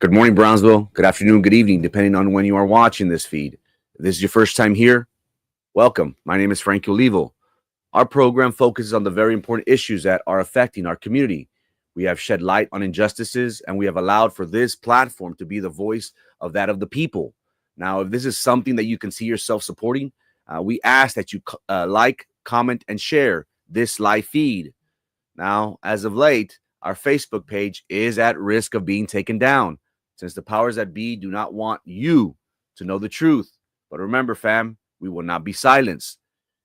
Good morning, Brownsville. Good afternoon, good evening, depending on when you are watching this feed. If this is your first time here, welcome. My name is Frank Olivo. Our program focuses on the very important issues that are affecting our community. We have shed light on injustices, and we have allowed for this platform to be the voice of that of the people. Now, if this is something that you can see yourself supporting, we ask that you like, comment, and share this live feed. Now, as of late, our Facebook page is at risk of being taken down, since the powers that be do not want you to know the truth. But remember, fam, we will not be silenced.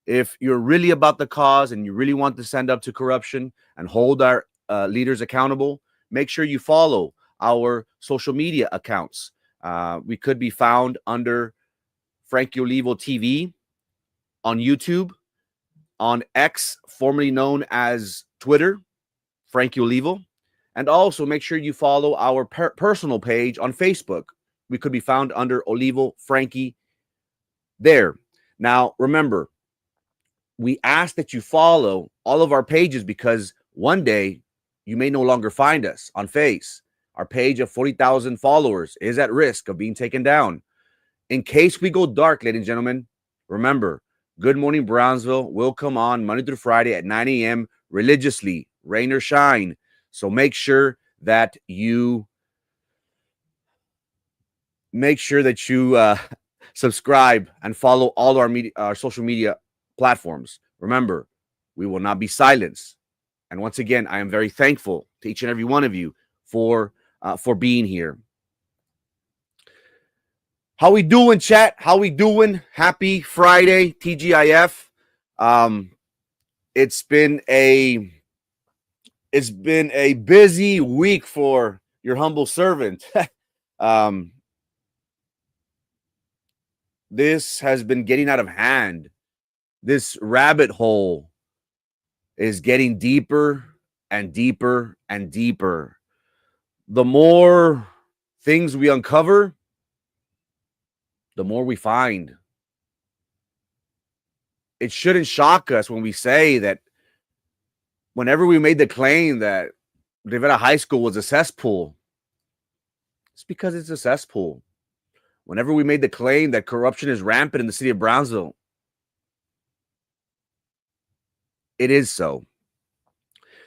If you're really about the cause and you really want to stand up to corruption and hold our leaders accountable, make sure you follow our social media accounts. We could be found under Frankie Olivo TV on YouTube, on X, formerly known as Twitter, Frankie Olivo. And also make sure you follow our personal page on Facebook. We could be found under Olivo Frankie there. Now, remember, we ask that you follow all of our pages because one day you may no longer find us on Face. Our page of 40,000 followers is at risk of being taken down. In case we go dark, ladies and gentlemen, remember, Good Morning Brownsville will come on Monday through Friday at 9 a.m. religiously, rain or shine. So make sure that you subscribe and follow all our social media platforms. Remember, we will not be silenced. And once again, I am very thankful to each and every one of you for being here. How we doing, chat? How we doing? Happy Friday, TGIF. It's been a busy week for your humble servant. This has been getting out of hand. This rabbit hole is getting deeper and deeper and deeper. The more things we uncover, the more we find. It shouldn't shock us when we say that whenever we made the claim that Rivera High School was a cesspool, it's because it's a cesspool. Whenever we made the claim that corruption is rampant in the city of Brownsville, it is so.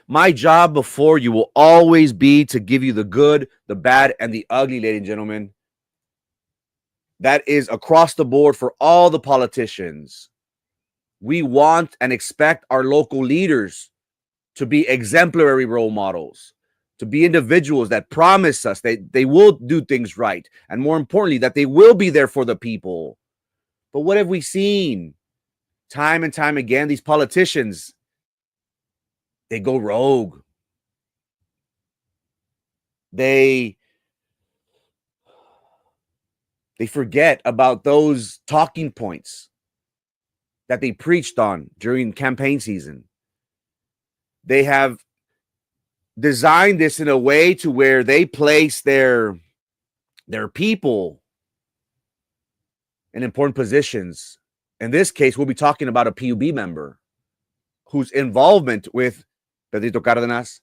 My job before you will always be to give you the good, the bad, and the ugly, ladies and gentlemen. That is across the board for all the politicians. We want and expect our local leaders to be exemplary role models, to be individuals that promise us that they will do things right, and more importantly, that they will be there for the people. But what have we seen? Time and time again, these politicians, they go rogue. They forget about those talking points that they preached on during campaign season. They have designed this in a way to where they place their people in important positions. In this case, we'll be talking about a PUB member whose involvement with PEDRITO Cárdenas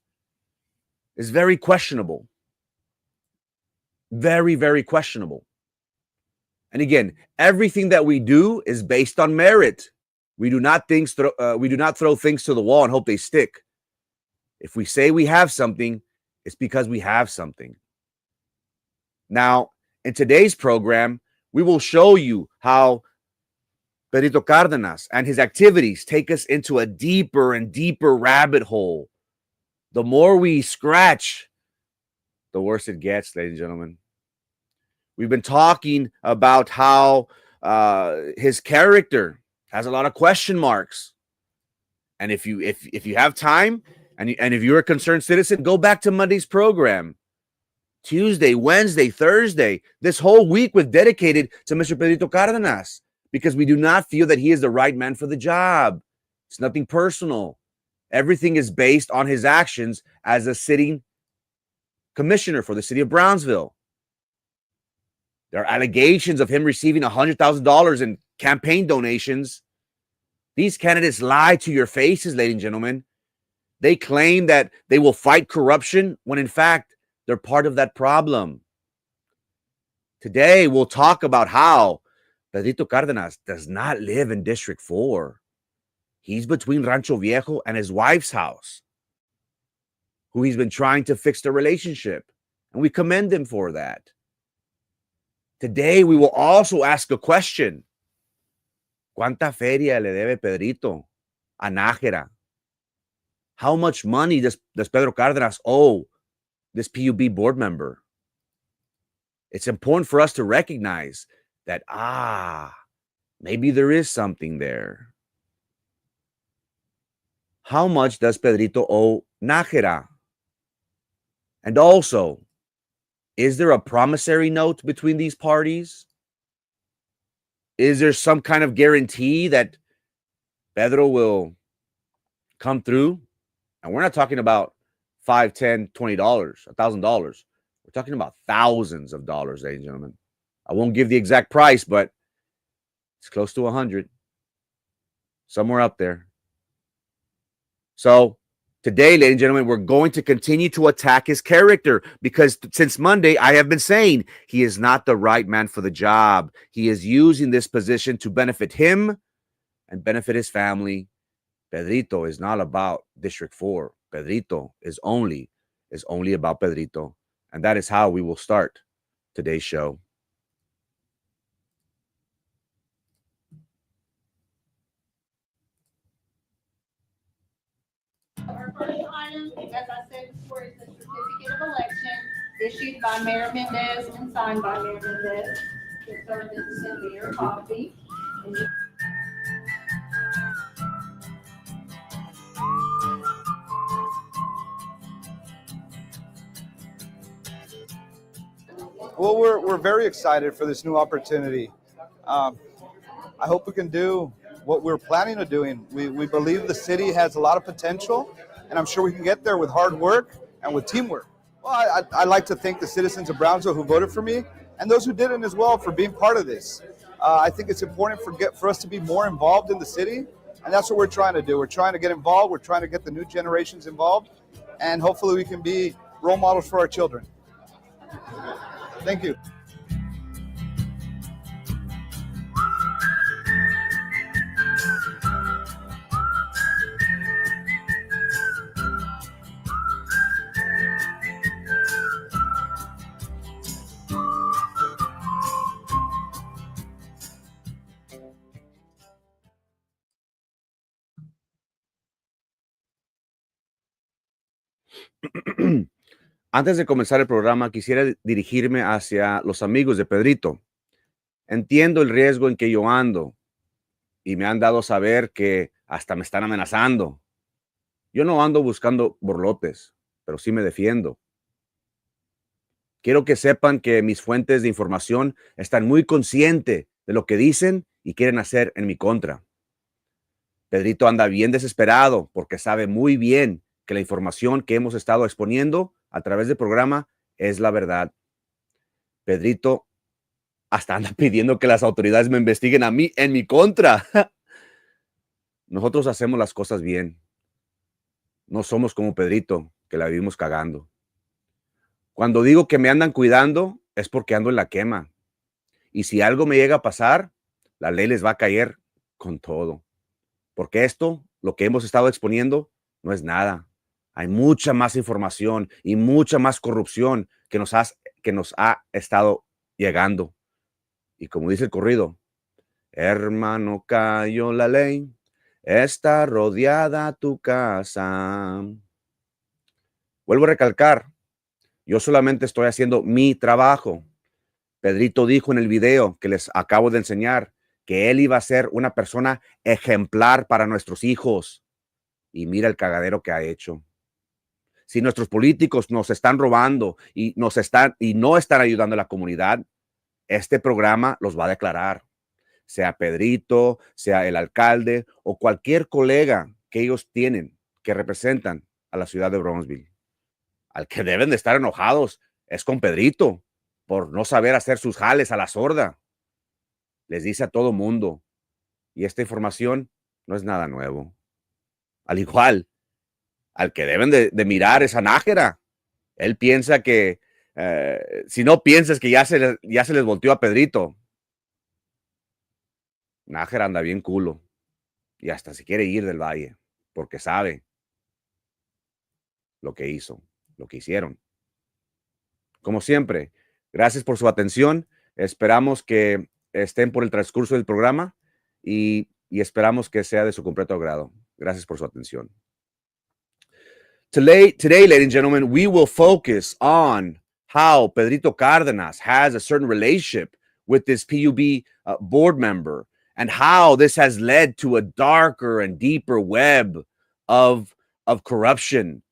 is very questionable. Very, very questionable. And again, everything that we do is based on merit. We do not throw things to the wall and hope they stick. If we say we have something, it's because we have something. Now, in today's program, we will show you how PEDRITO Cárdenas and his activities take us into a deeper and deeper rabbit hole. The more we scratch, the worse it gets, ladies and gentlemen. We've been talking about how his character has a lot of question marks. And if you have time and if you're a concerned citizen, go back to Monday's program. Tuesday, Wednesday, Thursday, this whole week was dedicated to Mr. PEDRITO Cárdenas because we do not feel that he is the right man for the job. It's nothing personal. Everything is based on his actions as a sitting commissioner for the city of Brownsville. There are allegations of him receiving $100,000 in campaign donations. These candidates lie to your faces, ladies and gentlemen. They claim that they will fight corruption when, in fact, they're part of that problem. Today, we'll talk about how Pedrito Cardenas does not live in District 4. He's between Rancho Viejo and his wife's house, who he's been trying to fix the relationship. And we commend him for that. Today, we will also ask a question. ¿Cuánta feria le debe Pedrito a Najera? How much money does Pedro Cardenas owe this PUB board member? It's important for us to recognize that, maybe there is something there. How much does Pedrito owe Najera? And also, is there a promissory note between these parties? Is there some kind of guarantee that Pedro will come through? And we're not talking about $5, $10, $20, $1,000. We're talking about thousands of dollars, ladies and gentlemen. I won't give the exact price, but it's close to 100. Somewhere up there. So today, ladies and gentlemen, we're going to continue to attack his character because since Monday, I have been saying he is not the right man for the job. He is using this position to benefit him and benefit his family. Pedrito is not about District 4. Pedrito is only about Pedrito. And that is how we will start today's show. Our first item, as I said before, is the certificate of election issued by Mayor Mendez and signed by Mayor Mendez. The third is to send me your copy. Well, we're very excited for this new opportunity. I hope we can do what we're planning on doing. We believe the city has a lot of potential, and I'm sure we can get there with hard work and with teamwork. Well, I like to thank the citizens of Brownsville who voted for me, and those who didn't as well for being part of this. I think it's important for us to be more involved in the city, and that's what we're trying to do. We're trying to get involved. We're trying to get the new generations involved, and hopefully we can be role models for our children. Thank you. Antes de comenzar el programa, quisiera dirigirme hacia los amigos de Pedrito. Entiendo el riesgo en que yo ando y me han dado a saber que hasta me están amenazando. Yo no ando buscando borlotes, pero sí me defiendo. Quiero que sepan que mis fuentes de información están muy conscientes de lo que dicen y quieren hacer en mi contra. Pedrito anda bien desesperado porque sabe muy bien que la información que hemos estado exponiendo a través del programa es la verdad. Pedrito hasta anda pidiendo que las autoridades me investiguen a mí en mi contra. Nosotros hacemos las cosas bien. No somos como Pedrito, que la vivimos cagando. Cuando digo que me andan cuidando, es porque ando en la quema. Y si algo me llega a pasar, la ley les va a caer con todo. Porque esto, lo que hemos estado exponiendo, no es nada. Hay mucha más información y mucha más corrupción que nos ha estado llegando. Y como dice el corrido, hermano, cayó la ley, está rodeada tu casa. Vuelvo a recalcar, yo solamente estoy haciendo mi trabajo. Pedrito dijo en el video que les acabo de enseñar que él iba a ser una persona ejemplar para nuestros hijos. Y mira el cagadero que ha hecho. Si nuestros políticos nos están robando y no están ayudando a la comunidad, este programa los va a declarar. Sea Pedrito, sea el alcalde o cualquier colega que ellos tienen que representan a la ciudad de Brownsville. Al que deben de estar enojados es con Pedrito por no saber hacer sus jales a la sorda. Les dice a todo mundo. Y esta información no es nada nuevo. Al igual, al que deben de mirar es a Najera. Él piensa que Si no piensas que ya se les volteó a Pedrito, Nájera anda bien culo y hasta se quiere ir del valle porque sabe lo que hizo, lo que hicieron. Como siempre, gracias por su atención. Esperamos que estén por el transcurso del programa y esperamos que sea de su completo agrado. Gracias por su atención. Today, ladies and gentlemen, we will focus on how Pedrito Cárdenas has a certain relationship with this PUB board member and how this has led to a darker and deeper web of corruption.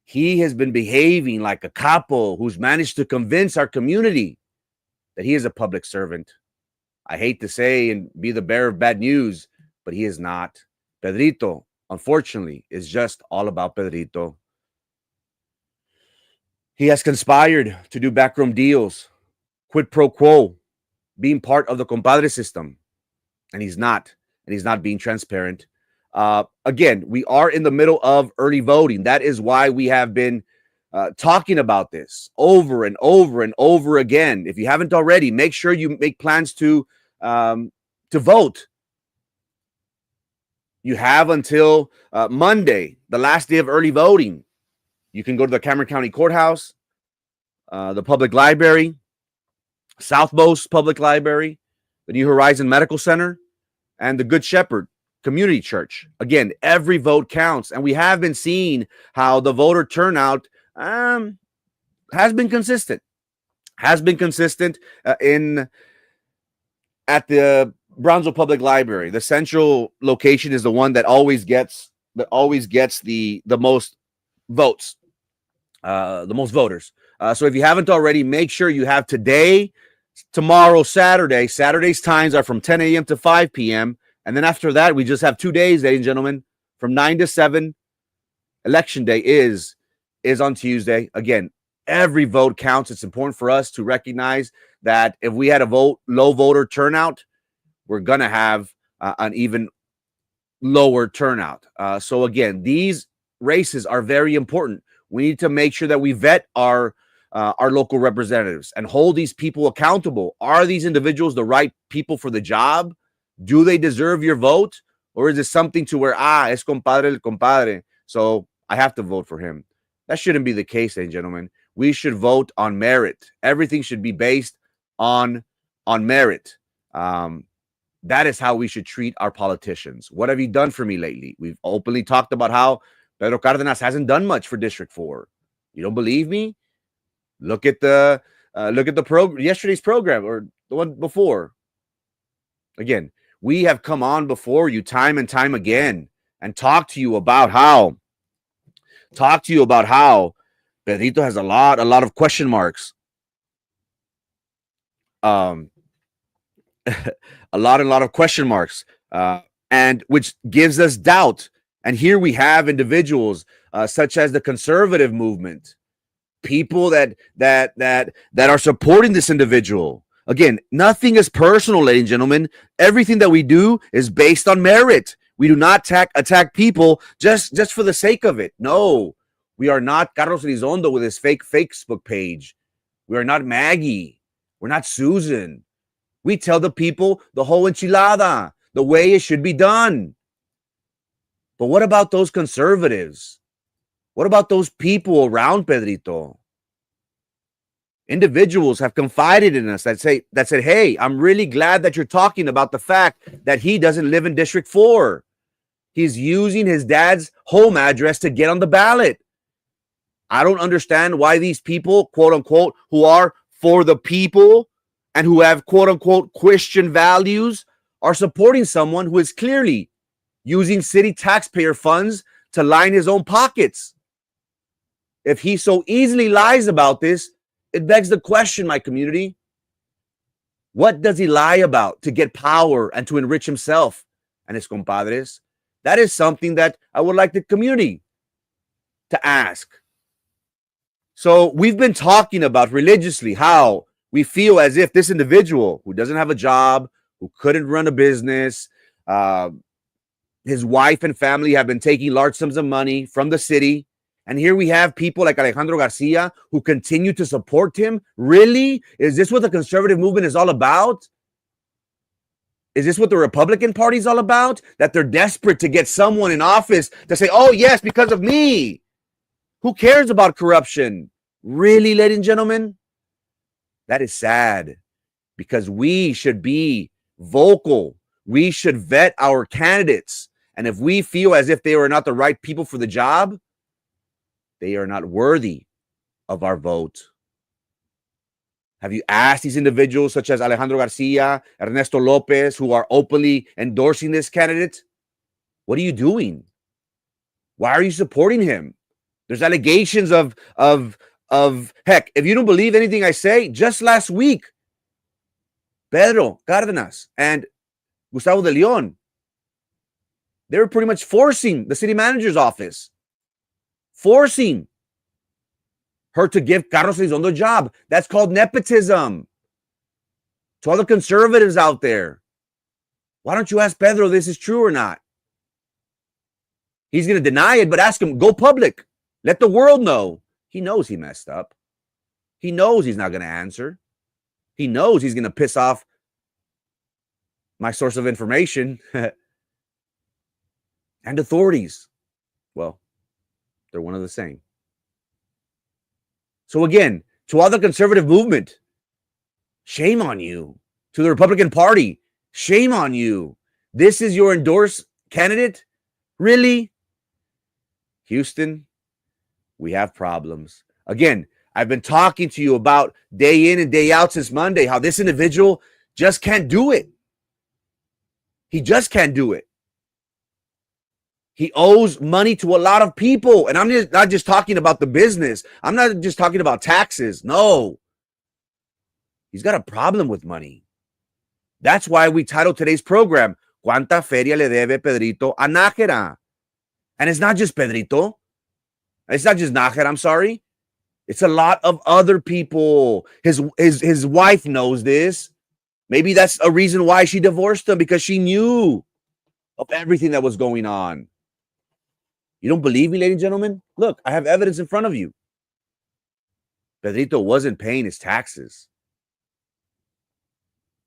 He has been behaving like a capo who's managed to convince our community that he is a public servant. I hate to say and be the bearer of bad news, but he is not. Pedrito, unfortunately, is just all about Pedrito. He has conspired to do backroom deals, quid pro quo, being part of the compadre system, and he's not being transparent. Again, we are in the middle of early voting. That is why we have been talking about this over and over and over again. If you haven't already, make sure you make plans to vote. You have until Monday, the last day of early voting. You can go to the Cameron County Courthouse, the public library, Southmost Public Library, the New Horizon Medical Center, and the Good Shepherd Community Church. Again, every vote counts, and we have been seeing how the voter turnout has been consistent. At the Brownsville Public Library. The central location is the one that always gets the most votes, the most voters. So if you haven't already, make sure you have today, tomorrow, Saturday. Saturday's times are from 10 a.m. to 5 p.m. And then after that, we just have 2 days, ladies and gentlemen, from 9 to 7. Election day is on Tuesday. Again, every vote counts. It's important for us to recognize that if we had a low voter turnout, we're going to have an even lower turnout. So again, these races are very important. We need to make sure that we vet our local representatives and hold these people accountable. Are these individuals the right people for the job? Do they deserve your vote? Or is it something to where, es compadre el compadre, so I have to vote for him? That shouldn't be the case, ladies and gentlemen. We should vote on merit. Everything should be based on merit. That is how we should treat our politicians. What have you done for me lately? We've openly talked about how Pedro Cárdenas hasn't done much for District 4. You don't believe me? Look at the yesterday's program or the one before. Again, we have come on before you time and time again and talked to you about how Pedrito has a lot of question marks. A lot of question marks, and which gives us doubt. And here we have individuals such as the conservative movement, people that are supporting this individual. Again, nothing is personal, ladies and gentlemen. Everything that we do is based on merit. We do not attack people just for the sake of it. No, we are not Carlos Elizondo with his fake Facebook page. We are not Maggie. We're not Susan. We tell the people the whole enchilada, the way it should be done. But what about those conservatives? What about those people around Pedrito? Individuals have confided in us that said, hey, I'm really glad that you're talking about the fact that he doesn't live in District 4. He's using his dad's home address to get on the ballot. I don't understand why these people, quote unquote, who are for the people and who have, quote unquote, Christian values are supporting someone who is clearly using city taxpayer funds to line his own pockets. If he so easily lies about this, it begs the question, my community, what does he lie about to get power and to enrich himself and his compadres? That is something that I would like the community to ask. So we've been talking about religiously how we feel as if this individual who doesn't have a job, who couldn't run a business, his wife and family have been taking large sums of money from the city, And here we have people like Alejandro Garcia who continue to support him. Really? Is this what the conservative movement is all about? Is this what the Republican Party is all about? That they're desperate to get someone in office to say, oh, yes, because of me. Who cares about corruption? Really, ladies and gentlemen? That is sad, because we should be vocal. We should vet our candidates. And if we feel as if they are not the right people for the job, they are not worthy of our vote. Have you asked these individuals such as Alejandro Garcia, Ernesto Lopez, who are openly endorsing this candidate? What are you doing? Why are you supporting him? There's allegations of heck, if you don't believe anything I say, just last week, Pedro Cárdenas and Gustavo de Leon, they were pretty much forcing the city manager's office, forcing her to give Carlos Elizondo a job. That's called nepotism. To all the conservatives out there, why don't you ask Pedro this is true or not? He's going to deny it, but ask him, go public. Let the world know. He knows he messed up. He knows he's not going to answer. He knows he's going to piss off my source of information and authorities. Well, they're one of the same. So again, to all the conservative movement, shame on you. To the Republican Party, shame on you. This is your endorsed candidate? Really? Houston, we have problems. Again, I've been talking to you about day in and day out since Monday, how this individual just can't do it. He just can't do it. He owes money to a lot of people. And I'm not just talking about the business. I'm not just talking about taxes. No. He's got a problem with money. That's why we titled today's program, ¿Cuánta feria le debe Pedrito a Najera? And it's not just Pedrito. It's not just Najera, I'm sorry. It's a lot of other people. His wife knows this. Maybe that's a reason why she divorced him, because she knew of everything that was going on. You don't believe me, ladies and gentlemen? Look, I have evidence in front of you. Pedrito wasn't paying his taxes.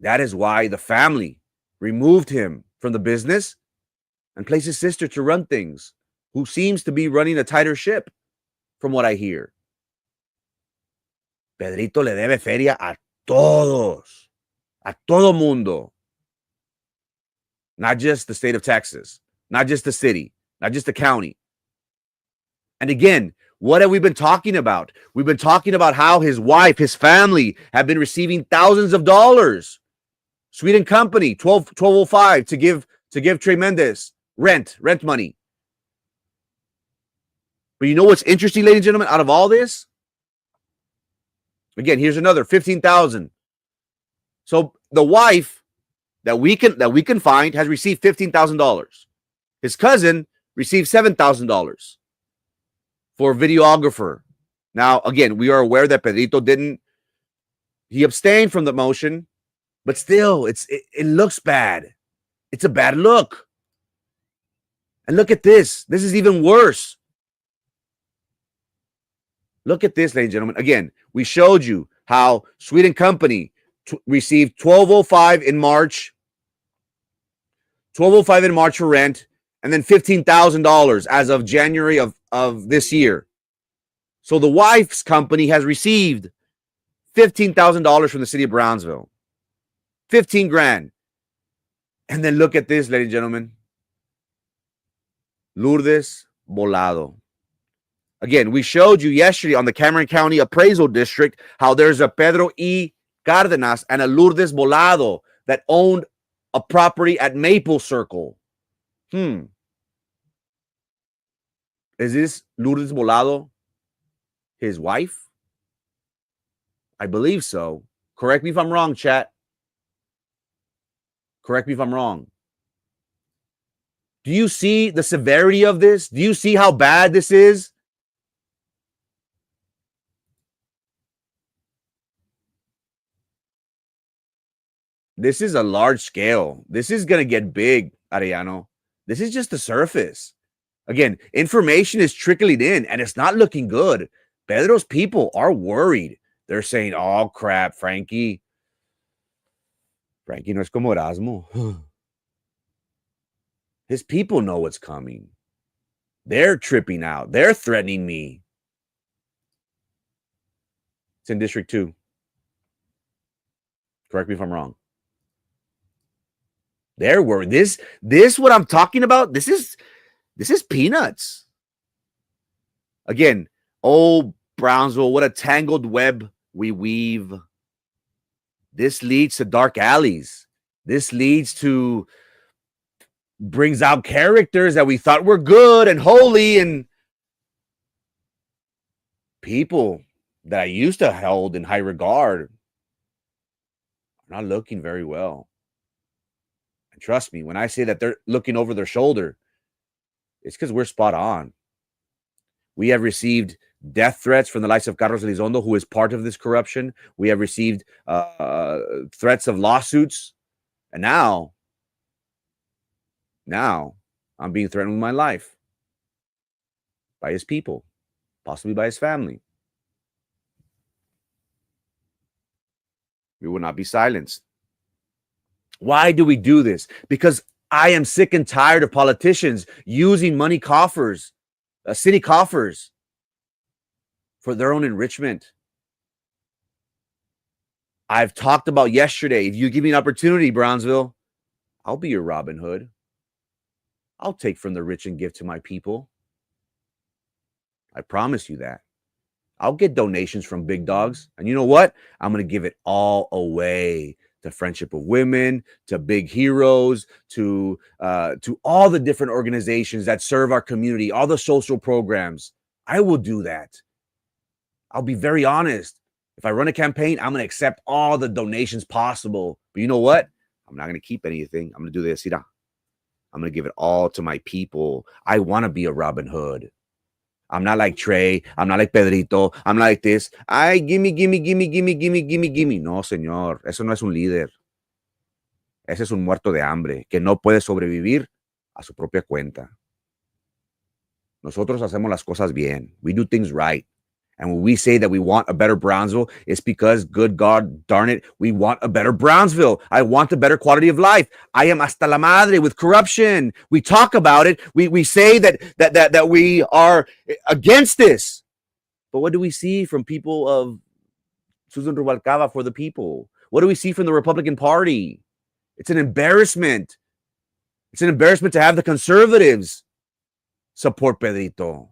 That is why the family removed him from the business and placed his sister to run things, who seems to be running a tighter ship, from what I hear. Pedrito le debe feria a todos, a todo mundo. Not just the state of Texas, not just the city, not just the county. And again, what have we been talking about? We've been talking about how his wife, his family have been receiving thousands of dollars. Sweet & Company, 1205 to give Trey Mendez rent money. But you know what's interesting, ladies and gentlemen, out of all this? Again, here's another 15,000. So the wife that we can find has received $15,000. His cousin received $7,000 for a videographer. Now, again, we are aware that Pedrito he abstained from the motion, but still, it looks bad. It's a bad look. And look at this. This is even worse. Look at this, ladies and gentlemen. Again, we showed you how Sweet & Company received $1,205 in March. $1,205 in March for rent, and then $15,000 as of January of this year. So the wife's company has received $15,000 from the city of Brownsville. 15 grand. And then look at this, ladies and gentlemen. Lourdes Volado. Again, we showed you yesterday on the Cameron County Appraisal District how there's a Pedro E. Cárdenas and a Lourdes Volado that owned a property at Maple Circle. Is this Lourdes Volado his wife? I believe so. Correct me if I'm wrong, chat. Correct me if I'm wrong. Do you see the severity of this? Do you see how bad this is? This is a large scale. This is going to get big, Arellano. This is just the surface. Again, information is trickling in and it's not looking good. Pedro's people are worried. They're saying, oh, crap, Frankie. Frankie no es como Erasmo. His people know what's coming. They're tripping out. They're threatening me. It's in District 2. Correct me if I'm wrong. They're worried. This what I'm talking about, this is peanuts. Again, oh, Brownsville, what a tangled web we weave. This leads to dark alleys. This leads to, brings out characters that we thought were good and holy, and people that I used to hold in high regard are not looking very well. And trust me, when I say that they're looking over their shoulder, it's because we're spot on. We have received death threats from the likes of Carlos Elizondo, who is part of this corruption. We have received threats of lawsuits. And now I'm being threatened with my life by his people, possibly by his family. We will not be silenced. Why do we do this? Because I am sick and tired of politicians using money coffers, city coffers, for their own enrichment. I've talked about yesterday, if you give me an opportunity, Brownsville, I'll be your Robin Hood. I'll take from the rich and give to my people. I promise you that. I'll get donations from big dogs. And you know what? I'm going to give it all away to Friendship of Women, to Big Heroes, to all the different organizations that serve our community, all the social programs. I will do that. I'll be very honest. If I run a campaign, I'm going to accept all the donations possible. But you know what? I'm not going to keep anything. I'm going to do this. I'm going to give it all to my people. I want to be a Robin Hood. I'm not like Trey. I'm not like Pedrito. I'm not like this. Ay, gimme. No, señor. Eso no es un líder. Ese es un muerto de hambre que no puede sobrevivir a su propia cuenta. Nosotros hacemos las cosas bien. We do things right. And when we say that we want a better Brownsville, it's because, good God darn it, we want a better Brownsville. I want a better quality of life. I am hasta la madre with corruption. We talk about it. We say that we are against this. But what do we see from people of Susan Rubalcaba for the people? What do we see from the Republican Party? It's an embarrassment. It's an embarrassment to have the conservatives support Pedrito.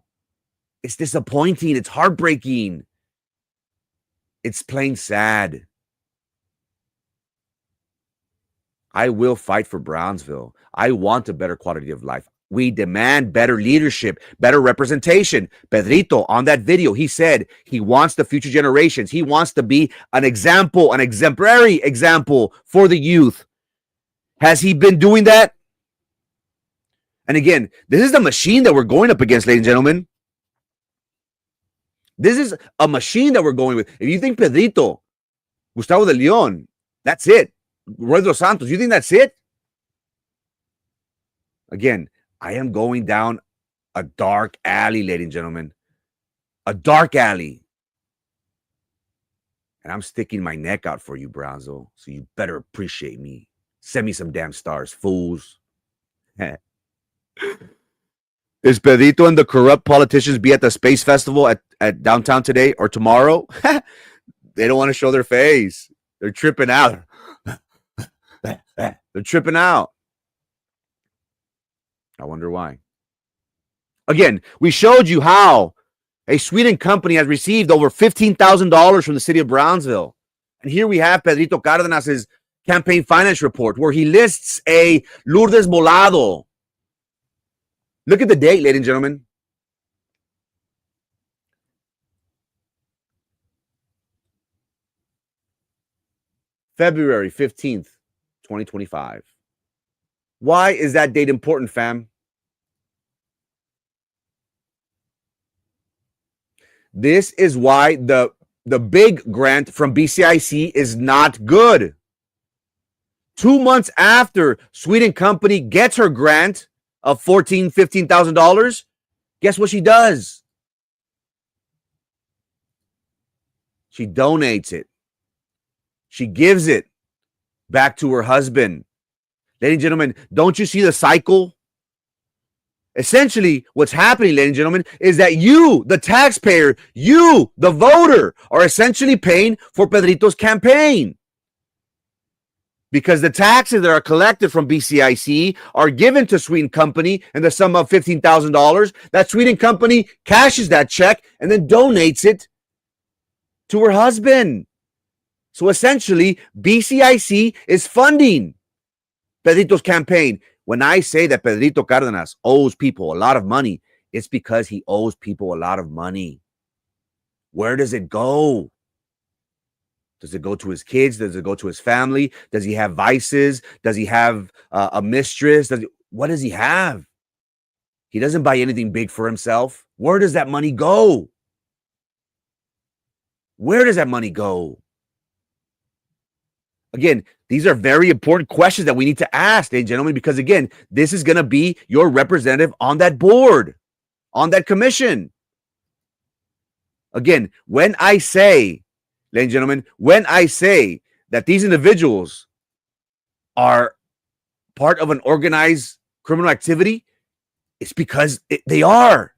It's disappointing. It's heartbreaking. It's plain sad. I will fight for Brownsville. I want a better quality of life. We demand better leadership, better representation. Pedrito, on that video, he said he wants the future generations. He wants to be an example, an exemplary example for the youth. Has he been doing that? And again, this is the machine that we're going up against, ladies and gentlemen. This is a machine that we're going with. If you think Pedrito, Gustavo de Leon, that's it. Roy dos Santos, you think that's it? Again, I am going down a dark alley, ladies and gentlemen. A dark alley. And I'm sticking my neck out for you, Brownsville. So you better appreciate me. Send me some damn stars, fools. Is Pedrito and the corrupt politicians be at the Space Festival at downtown today or tomorrow? They don't want to show their face. They're tripping out. They're tripping out. I wonder why. Again, we showed you how a Sweden company has received over $15,000 from the city of Brownsville. And here we have Pedrito Cárdenas's campaign finance report where he lists a Lourdes Molado. Look at the date, ladies and gentlemen. February 15th, 2025. Why is that date important, fam? This is why the big grant from BCIC is not good. 2 months after Sweden company gets her grant, of $14,000, $15,000, guess what she does? She donates it. She gives it back to her husband. Ladies and gentlemen, don't you see the cycle? Essentially, what's happening, ladies and gentlemen, is that you, the taxpayer, you, the voter, are essentially paying for Pedrito's campaign. Because the taxes that are collected from BCIC are given to Sweden Company in the sum of $15,000. That Sweden Company cashes that check and then donates it to her husband. So essentially, BCIC is funding Pedrito's campaign. When I say that Pedrito Cárdenas owes people a lot of money, it's because he owes people a lot of money. Where does it go? Does it go to his kids? Does it go to his family? Does he have vices? Does he have a mistress? What does he have? He doesn't buy anything big for himself. Where does that money go? Where does that money go? Again, these are very important questions that we need to ask, ladies and gentlemen, because again, this is going to be your representative on that board, on that commission. Again, when I say, ladies and gentlemen, when I say that these individuals are part of an organized criminal activity, it's because they are.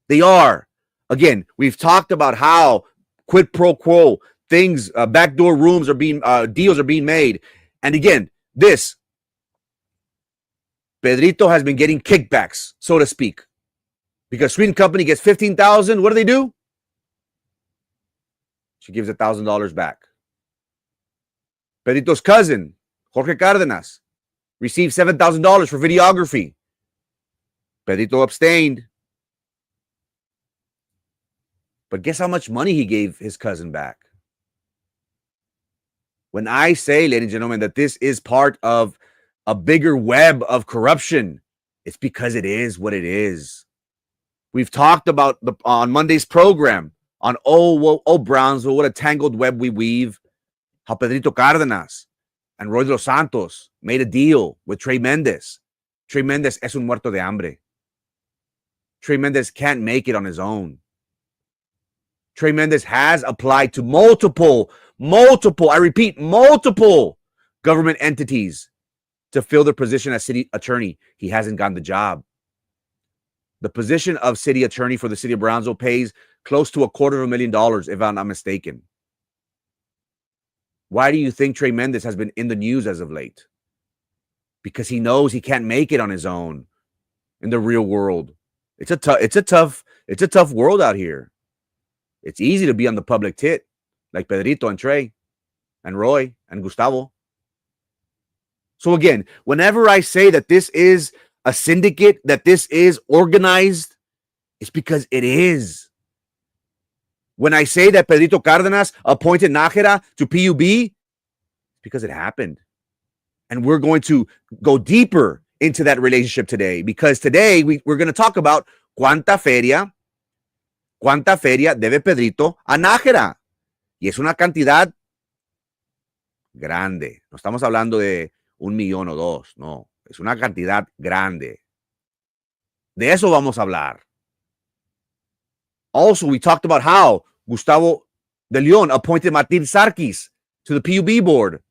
They are. Again, we've talked about how quid pro quo things, backdoor rooms are being, deals are being made. And again, Pedrito has been getting kickbacks, so to speak, because Sweden Company gets $15,000. What do? She gives $1,000 back. Pedrito's cousin, Jorge Cárdenas, received $7,000 for videography. Pedrito abstained. But guess how much money he gave his cousin back? When I say, ladies and gentlemen, that this is part of a bigger web of corruption, it's because it is what it is. We've talked about on Monday's program on Brownsville, what a tangled web we weave. How Pedrito Cárdenas and Roy de los Santos made a deal with Trey Mendez. Trey Mendez es un muerto de hambre. Trey Mendez can't make it on his own. Trey Mendez has applied to multiple, I repeat, multiple government entities to fill the position as city attorney. He hasn't gotten the job. The position of city attorney for the city of Brownsville pays close to $250,000, if I'm not mistaken. Why do you think Trey Mendez has been in the news as of late? Because he knows he can't make it on his own in the real world. It's a tough world out here. It's easy to be on the public tit, like Pedrito and Trey and Roy and Gustavo. So again, whenever I say that this is a syndicate, that this is organized, it's because it is. When I say that Pedrito Cárdenas appointed Najera to PUB, it's because it happened. And we're going to go deeper into that relationship today, because today we're going to talk about cuánta feria debe Pedrito a Najera. Y es una cantidad grande. No estamos hablando de 1 millón o 2, no. Es una cantidad grande. De eso vamos a hablar. Also, we talked about how Gustavo de Leon appointed Martín Sarkis to the PUB board.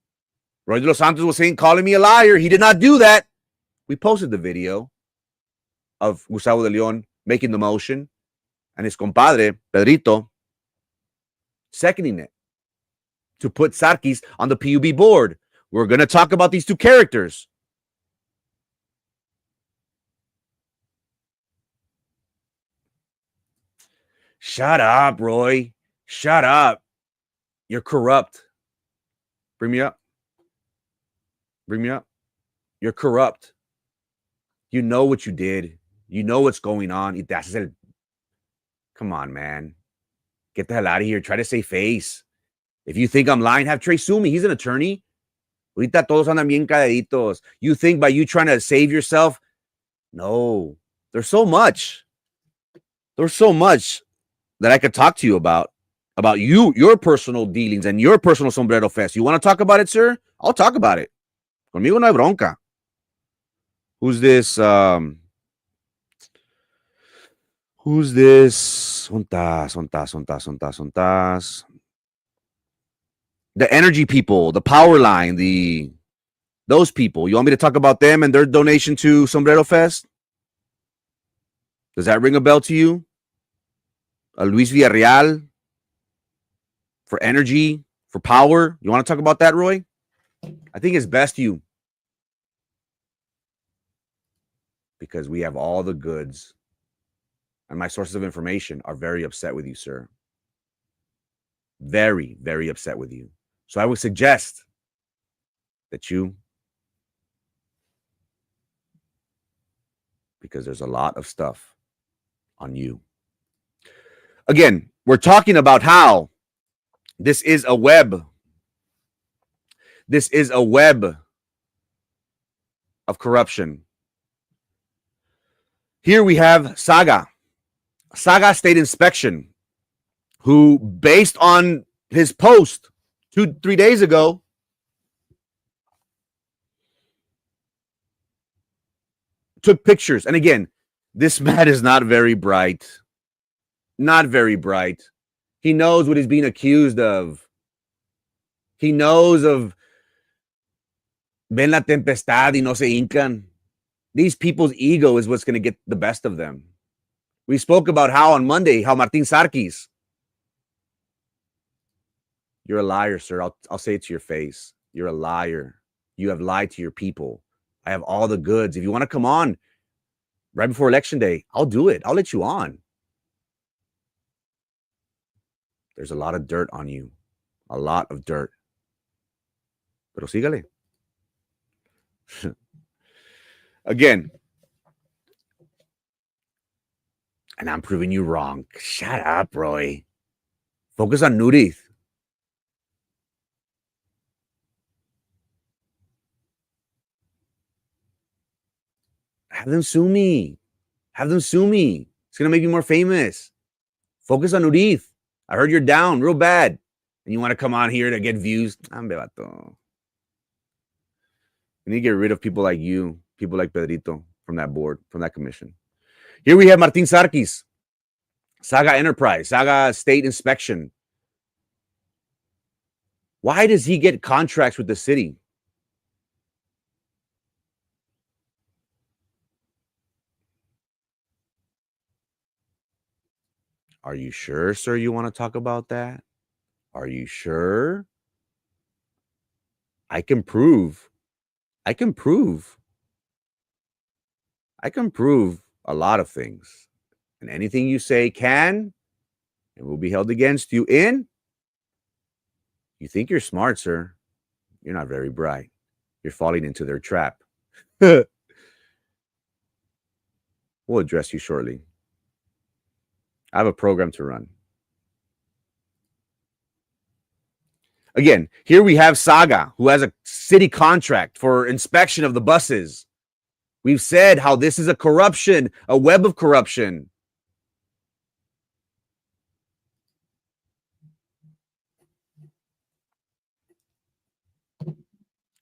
Roy de los Santos was saying, calling me a liar. He did not do that. We posted the video of Gustavo de Leon making the motion and his compadre, Pedrito, seconding it to put Sarkis on the PUB board. We're going to talk about these two characters. Shut up, Roy. Shut up. You're corrupt. Bring me up. Bring me up. You're corrupt. You know what you did. You know what's going on. Come on, man. Get the hell out of here. Try to save face. If you think I'm lying, have Trey sue me. He's an attorney. Ahorita todos andan bien calladitos. You think by you trying to save yourself? No. There's so much. There's so much that I could talk to you about you, your personal dealings and your personal sombrero fest. You want to talk about it, sir? I'll talk about it. Conmigo no hay bronca. Who's this? Who's this? Sontas. The energy people, the power line, those people. You want me to talk about them and their donation to Sombrero Fest? Does that ring a bell to you? Luis Villarreal for energy, for power. You want to talk about that, Roy? I think it's best you, because we have all the goods, and my sources of information are very upset with you, sir. Very, very upset with you. So I would suggest that you, because there's a lot of stuff on you. Again, we're talking about how this is a web. This is a web of corruption. Here we have Saga State Inspection, who, based on his post 2-3 days ago, took pictures. And again, this man is not very bright. Not very bright. He knows what he's being accused of. He knows of ven la tempestad y no se hincan. These people's ego is what's going to get the best of them. We spoke about how on Monday, how Martin Sarkis. You're a liar, sir. I'll say it to your face. You're a liar. You have lied to your people. I have all the goods. If you want to come on right before Election Day, I'll do it. I'll let you on. There's a lot of dirt on you. A lot of dirt. Pero sígale. Again. And I'm proving you wrong. Shut up, Roy. Focus on Nudith. Have them sue me. Have them sue me. It's going to make me more famous. Focus on Nudith. I heard you're down real bad. And you want to come on here to get views. We need to get rid of people like you, people like Pedrito from that board, from that commission. Here we have Martin Sarkis, Saga Enterprise, Saga State Inspection. Why does he get contracts with the city? Are you sure, sir, you want to talk about that? Are you sure? I can prove a lot of things. And anything you say can and will be held against you in. You think you're smart, sir. You're not very bright. You're falling into their trap. We'll address you shortly. I have a program to run. Again, here we have Saga, who has a city contract for inspection of the buses. We've said how this is a corruption, a web of corruption.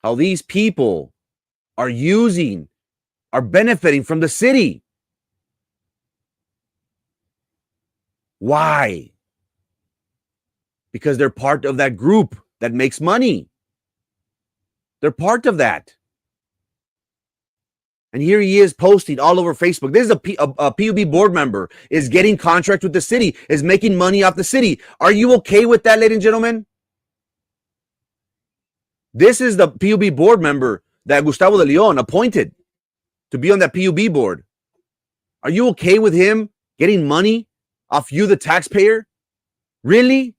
How these people are benefiting from the city. Why? Because they're part of that group that makes money. They're part of that. And here he is posting all over Facebook. This is a PUB board member, is getting contract with the city, is making money off the city. Are you okay with that, ladies and gentlemen? This is the PUB board member that Gustavo de Leon appointed to be on that PUB board. Are you okay with him getting money off you, the taxpayer? Really?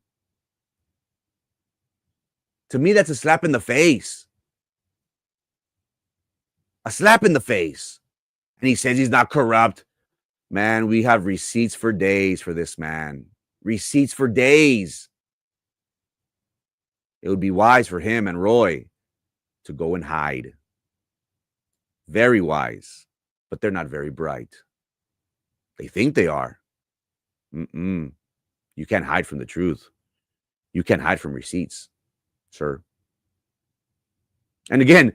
To me, that's a slap in the face. A slap in the face. And he says he's not corrupt. Man, we have receipts for days for this man. Receipts for days. It would be wise for him and Roy to go and hide. Very wise. But they're not very bright. They think they are. You can't hide from the truth. You can't hide from receipts, sir. And again,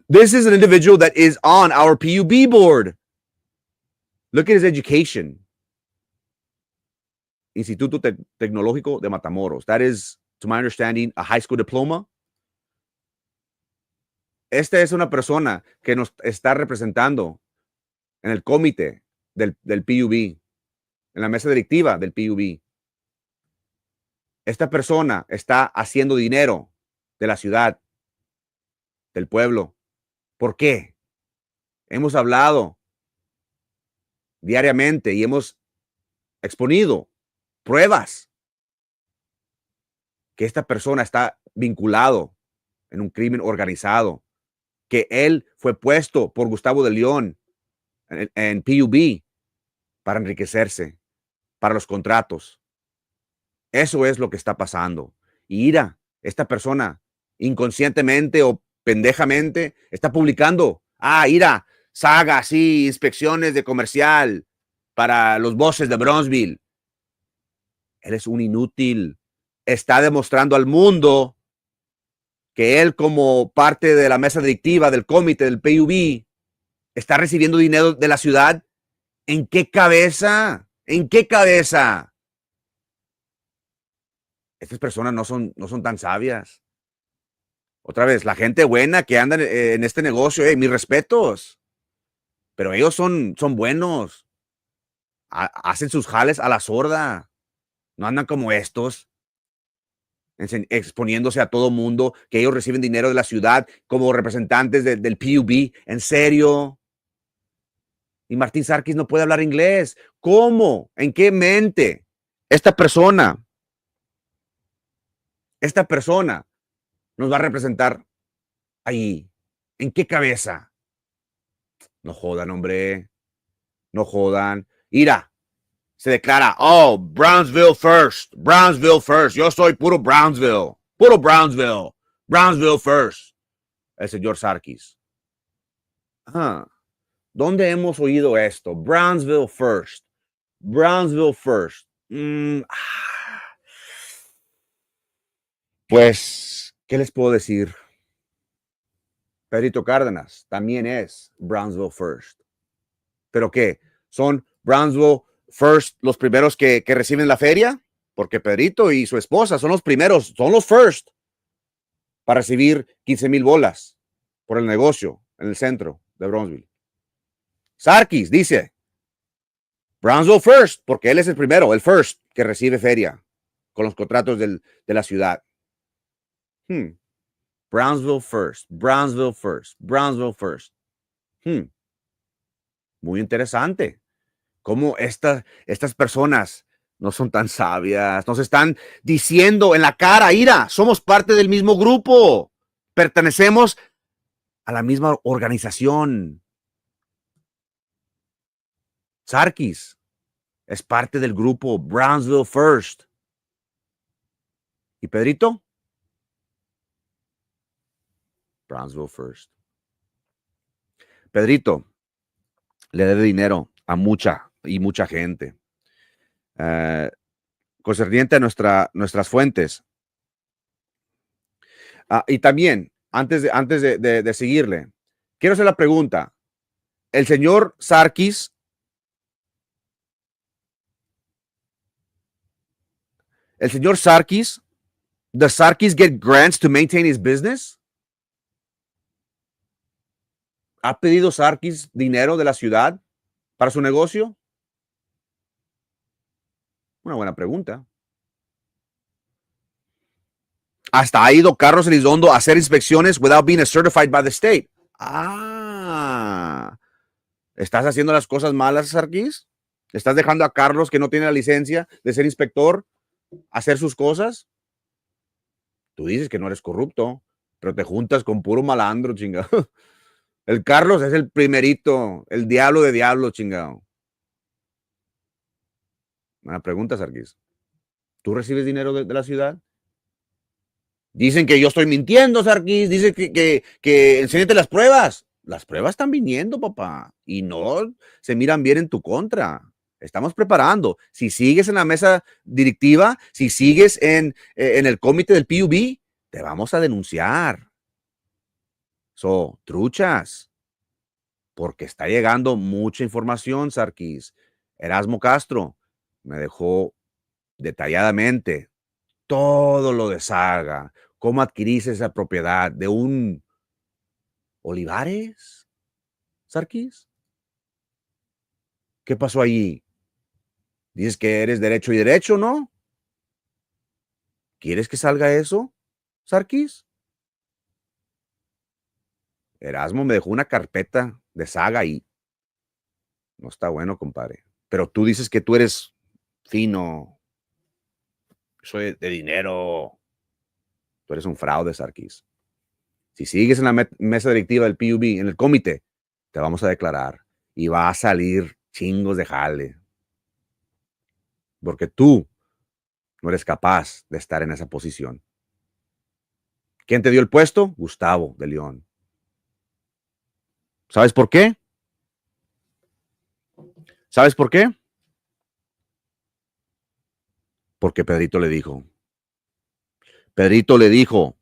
this is an individual that is on our PUB board. Look at his education. Instituto Tecnológico de Matamoros. That is, to my understanding, a high school diploma. Esta es una persona que nos está representando en el comité del PUB, en la mesa directiva del PUB. Esta persona está haciendo dinero de la ciudad, del pueblo. ¿Por qué? Hemos hablado diariamente y hemos exponido pruebas que esta persona está vinculado en un crimen organizado, que él fue puesto por Gustavo de León en PUB para enriquecerse, para los contratos. Eso es lo que está pasando. Y mira, esta persona inconscientemente o pendejamente está publicando, mira, saga, sí, inspecciones de comercial para los bosses de Bronzeville. Él es un inútil. Está demostrando al mundo que él, como parte de la mesa directiva del comité del PUB, está recibiendo dinero de la ciudad. ¿En qué cabeza? ¿En qué cabeza? Estas personas no son tan sabias. Otra vez, la gente buena que anda en este negocio, mis respetos. Pero ellos son buenos. Hacen sus jales a la sorda. No andan como estos, exponiéndose a todo mundo, que ellos reciben dinero de la ciudad como representantes del PUB. ¿En serio? Y Martín Sarkis no puede hablar inglés. ¿Cómo? ¿En qué mente? Esta persona nos va a representar ahí. ¿En qué cabeza? No jodan, hombre. No jodan. Mira, se declara, Brownsville first. Brownsville first. Yo soy puro Brownsville. Puro Brownsville. Brownsville first. El señor Sarkis. ¿Dónde hemos oído esto? Brownsville first. Brownsville first. Pues, ¿qué les puedo decir? Pedrito Cárdenas también es Brownsville first. ¿Pero qué? ¿Son Brownsville first los primeros que reciben la feria? Porque Pedrito y su esposa son los primeros, son los first para recibir 15,000 bolas por el negocio en el centro de Bronzeville. Sarkis dice Brownsville first, porque él es el primero, el first que recibe feria con los contratos de la ciudad. Brownsville first, Brownsville first, Brownsville first. Muy interesante. Cómo estas personas no son tan sabias. Nos están diciendo en la cara, mira, somos parte del mismo grupo. Pertenecemos a la misma organización. Sarkis es parte del grupo Brownsville First. ¿Y Pedrito? Brownsville First. Pedrito le debe dinero a mucha gente. Concerniente a nuestras fuentes. Y también, antes de seguirle, quiero hacer la pregunta. El señor Sarkis does Sarkis get grants to maintain his business? ¿Ha pedido Sarkis dinero de la ciudad para su negocio? Una buena pregunta. Hasta ha ido Carlos Elizondo a hacer inspecciones without being certified by the state. ¿Estás haciendo las cosas malas, Sarkis? ¿Estás dejando a Carlos, que no tiene la licencia de ser inspector, hacer sus cosas? Tú dices que no eres corrupto, pero te juntas con puro malandro, chingado. El Carlos es el primerito, el diablo de diablo, chingado. Una pregunta, Sarkis. ¿Tú recibes dinero de la ciudad? Dicen que yo estoy mintiendo, Sarkis. Dice que enséñate las pruebas. Las pruebas están viniendo, papá. Y no se miran bien en tu contra. Estamos preparando. Si sigues en la mesa directiva, si sigues en el comité del PUB, te vamos a denunciar. So, truchas, porque está llegando mucha información, Sarkis. Erasmo Castro me dejó detalladamente todo lo de Saga, cómo adquiriste esa propiedad de un Olivares, Sarkis. ¿Qué pasó allí? Dices que eres derecho y derecho, ¿no? ¿Quieres que salga eso, Sarkis? Erasmo me dejó una carpeta de Saga ahí. No está bueno, compadre. Pero tú dices que tú eres fino, soy de dinero. Tú eres un fraude, Sarkis. Si sigues en la mesa directiva del PUB, en el comité, te vamos a declarar y va a salir chingos de jale. Porque tú no eres capaz de estar en esa posición. ¿Quién te dio el puesto? Gustavo de León. ¿Sabes por qué? ¿Sabes por qué? Porque Pedrito le dijo. Pedrito le dijo,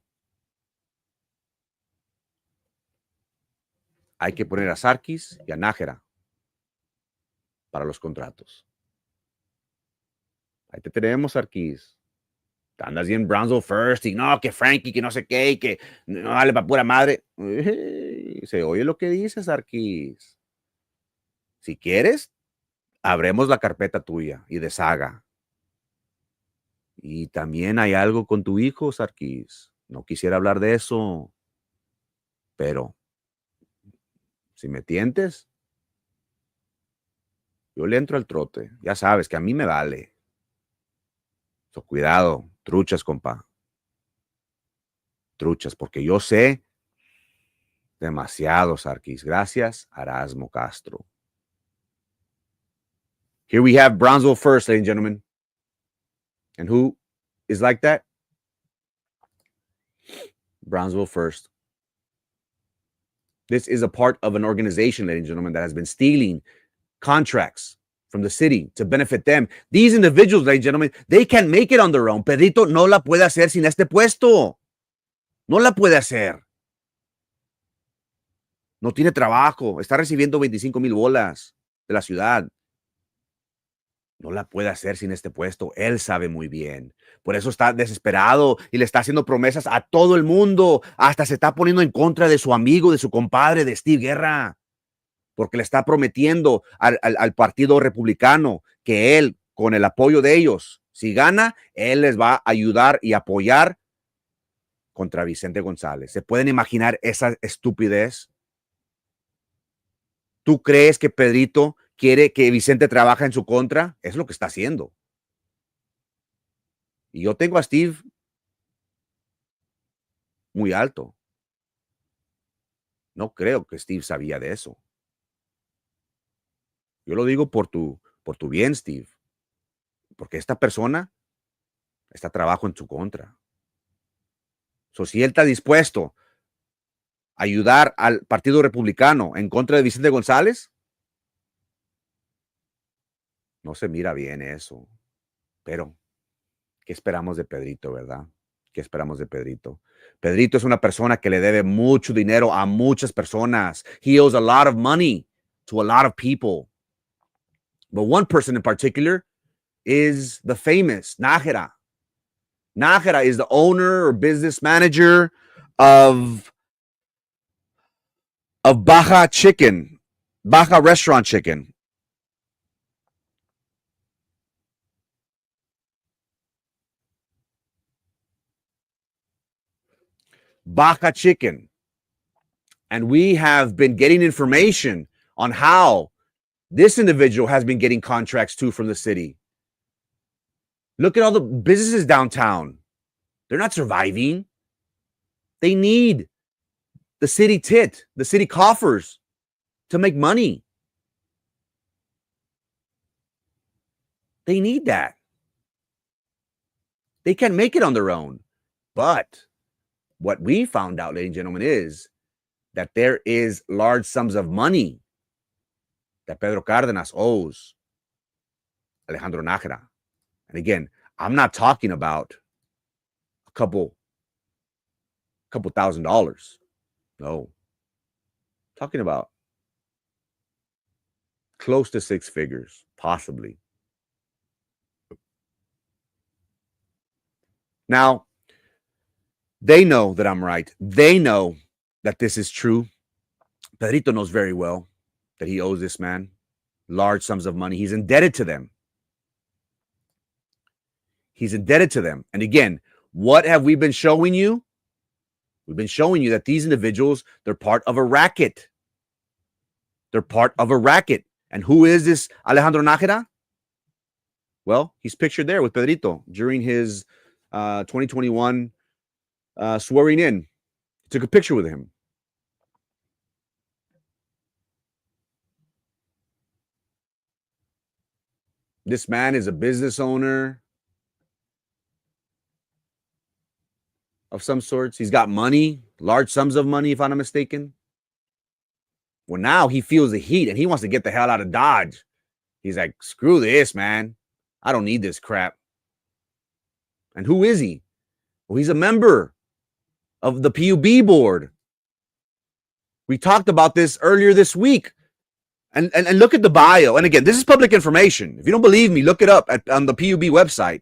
hay que poner a Sarkis y a Nájera para los contratos. Ahí te tenemos, Sarkis. Andas bien Brownsville First y no, que Frankie, que no sé qué, y que no vale para pura madre. Se oye lo que dices, Sarkis. Si quieres, abremos la carpeta tuya y de Saga. Y también hay algo con tu hijo, Sarkis. No quisiera hablar de eso, pero si me tientes, yo le entro al trote. Ya sabes que a mí me vale. So, cuidado, truchas, compa. Truchas, porque yo sé demasiado, Sarkis. Gracias, Erasmo Castro. Here we have Brownsville First, ladies and gentlemen. And who is like that? Brownsville First. This is a part of an organization, ladies and gentlemen, that has been stealing contracts from the city to benefit them. These individuals, ladies and gentlemen, they can't make it on their own. Pedrito no la puede hacer sin este puesto. No la puede hacer. No tiene trabajo. Está recibiendo 25,000 bolas de la ciudad. No la puede hacer sin este puesto. Él sabe muy bien. Por eso está desesperado y le está haciendo promesas a todo el mundo. Hasta se está poniendo en contra de su amigo, de su compadre, de Steve Guerra. Porque le está prometiendo al Partido Republicano que él, con el apoyo de ellos, si gana, él les va a ayudar y apoyar contra Vicente González. ¿Se pueden imaginar esa estupidez? ¿Tú crees que Pedrito quiere que Vicente trabaje en su contra? Es lo que está haciendo. Y yo tengo a Steve muy alto. No creo que Steve sabía de eso. Yo lo digo por tu bien, Steve. Porque esta persona está trabajo en su contra. So, si él está dispuesto a ayudar al Partido Republicano en contra de Vicente González, no se mira bien eso. Pero, ¿qué esperamos de Pedrito, verdad? ¿Qué esperamos de Pedrito? Pedrito es una persona que le debe mucho dinero a muchas personas. He owes a lot of money to a lot of people. But one person in particular is the famous Najera. Najera is the owner or business manager of Baja Chicken, Baja Restaurant Chicken. Baja Chicken. And we have been getting information on how this individual has been getting contracts too from the city. Look at all the businesses downtown. They're not surviving. They need the city tit, the city coffers to make money. They need that. They can't make it on their own. But what we found out, ladies and gentlemen, is that there is large sums of money that Pedro Cárdenas owes Alejandro Najera. And again, I'm not talking about a couple $1,000. No, Talking about close to 6 figures, possibly. Now, they know that I'm right. They know that this is true. Pedrito knows very well that he owes this man large sums of money. He's indebted to them. He's indebted to them. And again, what have we been showing you? We've been showing you that these individuals, they're part of a racket. They're part of a racket. And who is this Alejandro Najera? Well, he's pictured there with Pedrito during his 2021 swearing in. He took a picture with him. This man is a business owner of some sorts. He's got money, large sums of money, if I'm not mistaken. Well, now he feels the heat and he wants to get the hell out of Dodge. He's like, screw this, man. I don't need this crap. And who is he? Well, he's a member of the PUB board. We talked about this earlier this week. And look at the bio. And again, this is public information. If you don't believe me, look it up on the PUB website.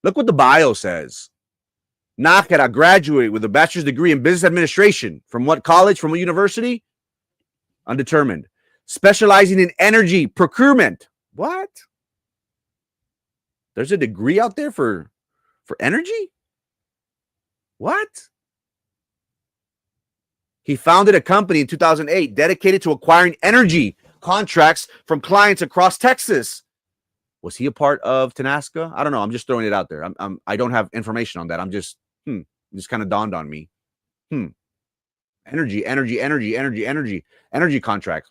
Look what the bio says. Najera graduated with a bachelor's degree in business administration. From what college? From what university? Undetermined. Specializing in energy procurement. What? There's a degree out there for energy? What? He founded a company in 2008 dedicated to acquiring energy contracts from clients across Texas. Was he a part of Tenasca? I don't know. I'm just throwing it out there. I don't have information on that. I'm just, just kind of dawned on me. Energy contracts.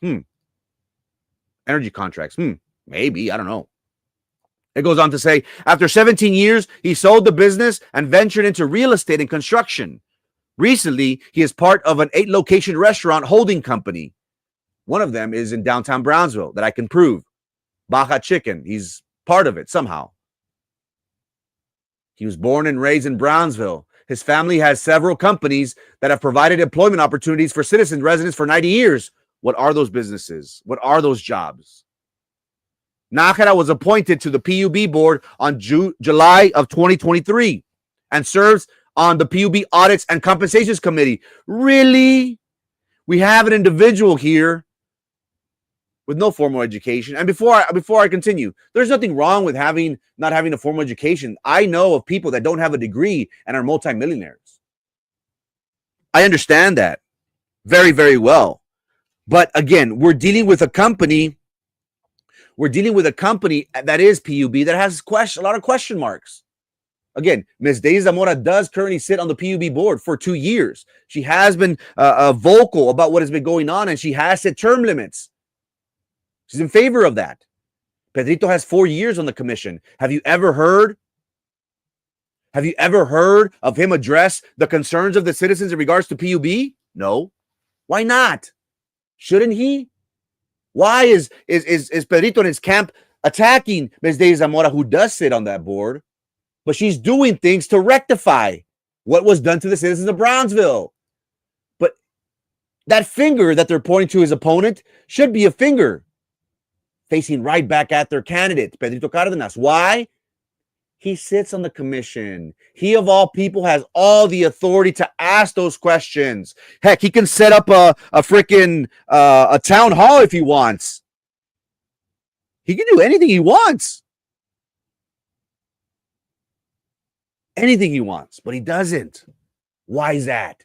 Energy contracts. Maybe. I don't know. It goes on to say, after 17 years, he sold the business and ventured into real estate and construction. Recently, he is part of an 8-location restaurant holding company. One of them is in downtown Brownsville that I can prove. Baja Chicken. He's part of it somehow. He was born and raised in Brownsville. His family has several companies that have provided employment opportunities for citizen residents for 90 years. What are those businesses? What are those jobs? Najera was appointed to the PUB board on July of 2023 and serves on the PUB Audits and Compensations Committee. Really? We have an individual here with no formal education. And before I continue, there's nothing wrong with not having a formal education. I know of people that don't have a degree and are multimillionaires. I understand that very, very well. But again, we're dealing with a company that is PUB that has a lot of question marks. Again, Ms. Daisy Zamora does currently sit on the PUB board for 2 years. She has been vocal about what has been going on, and she has set term limits. She's in favor of that. Pedrito has 4 years on the commission. Have you ever heard of him address the concerns of the citizens in regards to PUB? No. Why not? Shouldn't he? Why is Pedrito and his camp attacking Ms. Daisy Zamora, who does sit on that board, but she's doing things to rectify what was done to the citizens of Brownsville? But that finger that they're pointing to his opponent should be a finger facing right back at their candidate, Pedrito Cárdenas. Why? He sits on the commission. He, of all people, has all the authority to ask those questions. Heck, he can set up a freaking a town hall if he wants. He can do anything he wants. Anything he wants, but he doesn't. Why is that?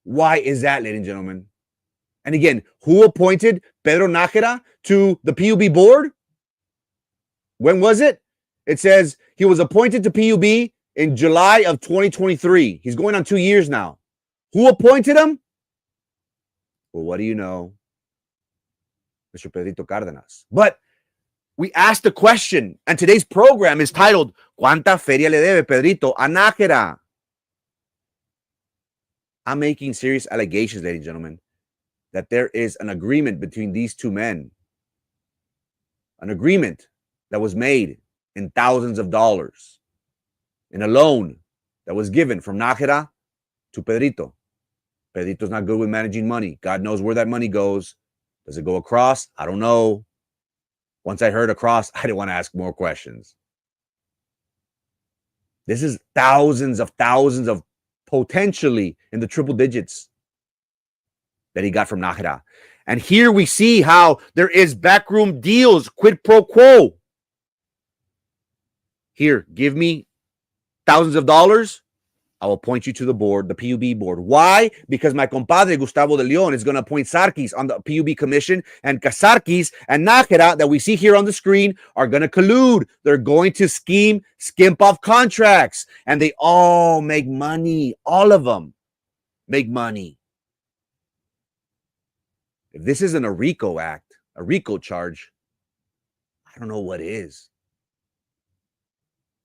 Why is that, ladies and gentlemen? And again, who appointed Pedro Najera to the PUB board? When was it? It says he was appointed to PUB in July of 2023. He's going on 2 years now. Who appointed him? Well, what do you know, Mr. Pedrito Cárdenas? But we asked the question, and today's program is titled, ¿Cuánta feria le debe Pedrito a Najera? I'm making serious allegations, ladies and gentlemen, that there is an agreement between these two men. An agreement that was made in thousands of dollars in a loan that was given from Najera to Pedrito. Pedrito's not good with managing money. God knows where that money goes. Does it go across? I don't know. Once I heard across, I didn't want to ask more questions. This is thousands of potentially in the triple digits that he got from Najera. And here we see how there is backroom deals, quid pro quo. Here, give me thousands of dollars. I will appoint you to the board, the PUB board. Why? Because my compadre Gustavo de Leon is going to appoint Sarkis on the PUB commission, and Sarkis and Najera that we see here on the screen are going to collude. They're going to skimp off contracts, and they all make money. All of them make money. If this isn't a RICO act, a RICO charge, I don't know what is.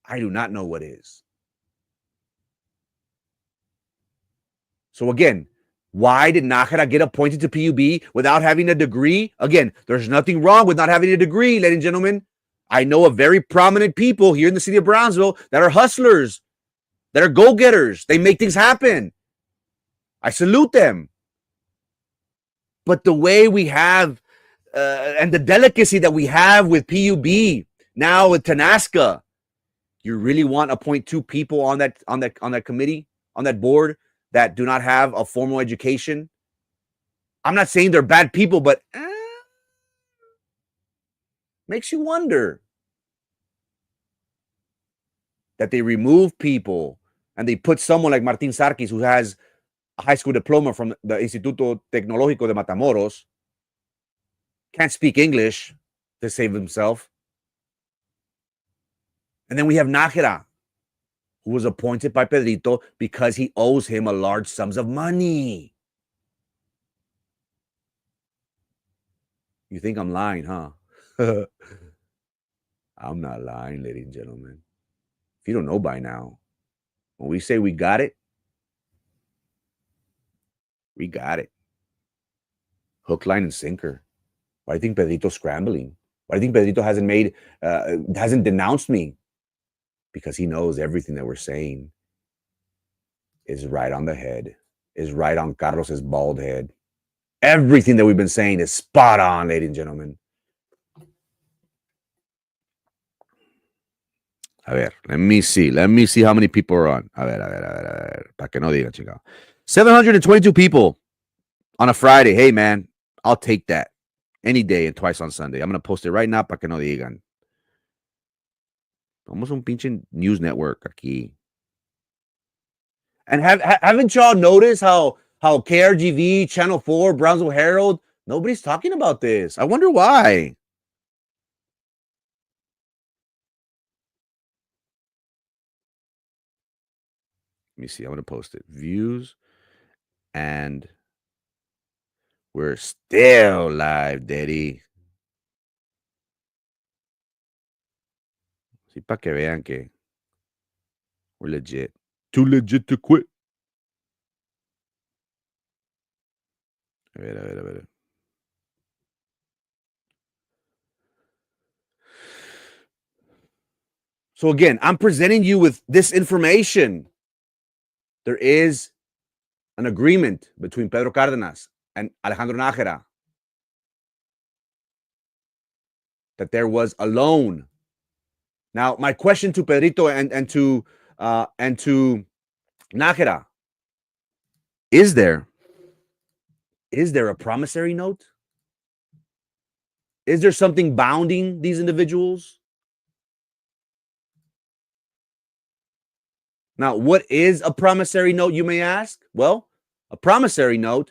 I do not know what is. So again, why did Najera get appointed to PUB without having a degree? Again, there's nothing wrong with not having a degree, ladies and gentlemen. I know of very prominent people here in the city of Brownsville that are hustlers, that are go-getters. They make things happen. I salute them. But the way we have and the delicacy that we have with PUB now with Tanasca, you really want to appoint two people on that committee, on that board, that do not have a formal education? I'm not saying they're bad people, but makes you wonder that they remove people and they put someone like Martin Sarkis, who has a high school diploma from the Instituto Tecnológico de Matamoros, can't speak English to save himself. And then we have Najera, who was appointed by Pedrito because he owes him a large sums of money. You think I'm lying, huh? I'm not lying, ladies and gentlemen. If you don't know by now, when we say we got it, we got it. Hook, line, and sinker. Why do you think Pedrito's scrambling? Why do you think Pedrito hasn't denounced me? Because he knows everything that we're saying is right on the head, is right on Carlos's bald head. Everything that we've been saying is spot on, ladies and gentlemen. A ver, let me see how many people are on. A ver, para que no digan, chingado. 722 people on a Friday. Hey, man, I'll take that any day and twice on Sunday. I'm going to post it right now para que no digan. Somos un pinche news network aquí. And haven't y'all noticed how KRGV, Channel 4, Brownsville Herald, nobody's talking about this? I wonder why. Let me see. I'm going to post it. Views. And we're still live, Daddy. Sí, para que vean que we're legit. Too legit to quit. A ver. So again, I'm presenting you with this information. There is an agreement between Pedro Cárdenas and Alejandro Najera that there was a loan. Now, my question to Pedrito and to Najera, is there a promissory note? Is there something bounding these individuals? Now, what is a promissory note, you may ask? Well, a promissory note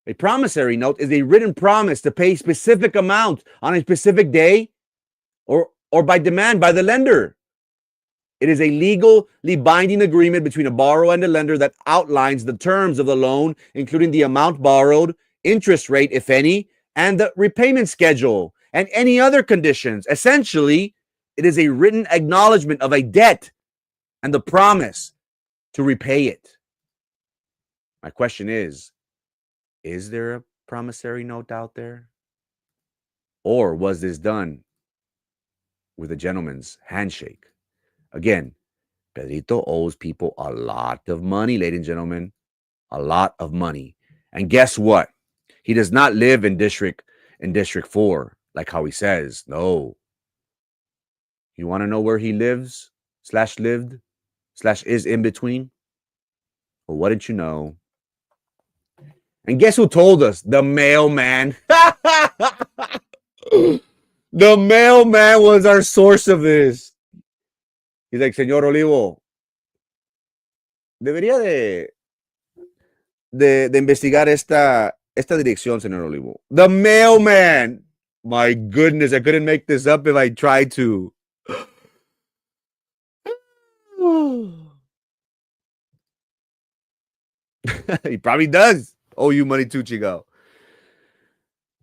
is a written promise to pay a specific amount on a specific day or by demand by the lender. It is a legally binding agreement between a borrower and a lender that outlines the terms of the loan, including the amount borrowed, interest rate, if any, and the repayment schedule, and any other conditions. Essentially, it is a written acknowledgement of a debt and the promise to repay it. My question is there a promissory note out there? Or was this done with a gentleman's handshake? Again, Pedrito owes people a lot of money, ladies and gentlemen. A lot of money. And guess what? He does not live in District 4, like how he says. No. You want to know where he lives, / lived, / is in between? Well, what didn't you know? And guess who told us? The mailman. The mailman was our source of this. He's like, Señor Olivo, debería de investigar esta dirección, señor Olivo. The mailman. My goodness, I couldn't make this up if I tried to. He probably does owe you money too, Chico.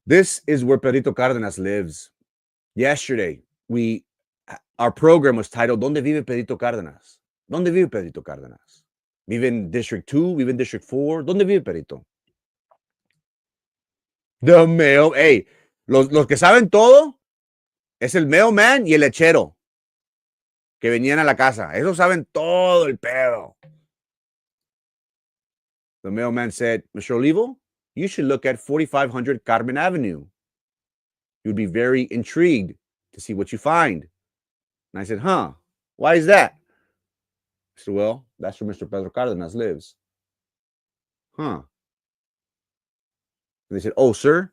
This is where Pedrito Cárdenas lives. Yesterday, our program was titled ¿Dónde vive Pedrito Cárdenas? ¿Dónde vive Pedrito Cárdenas? Vive en District 2, vive en District 4. ¿Dónde vive Pedrito? The mail. Hey, los que saben todo es el mailman y el lechero que venían a la casa. Esos saben todo el pedo. The mailman said, Mr. Olivo, you should look at 4500 Carmen Avenue. You'd be very intrigued to see what you find. And I said, huh, why is that? I said, well, that's where Mr. Pedro Cárdenas lives. Huh. And they said, oh, sir,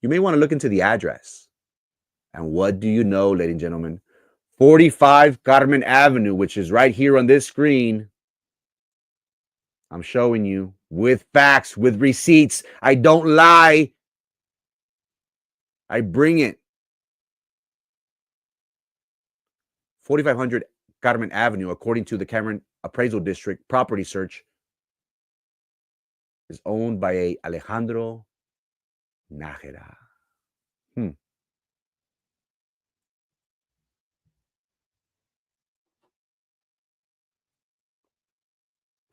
you may want to look into the address. And what do you know, ladies and gentlemen? 45 Carmen Avenue, which is right here on this screen. I'm showing you with facts, with receipts. I don't lie. I bring it. 4500 Carmen Avenue, according to the Cameron Appraisal District property search, is owned by a Alejandro Najera.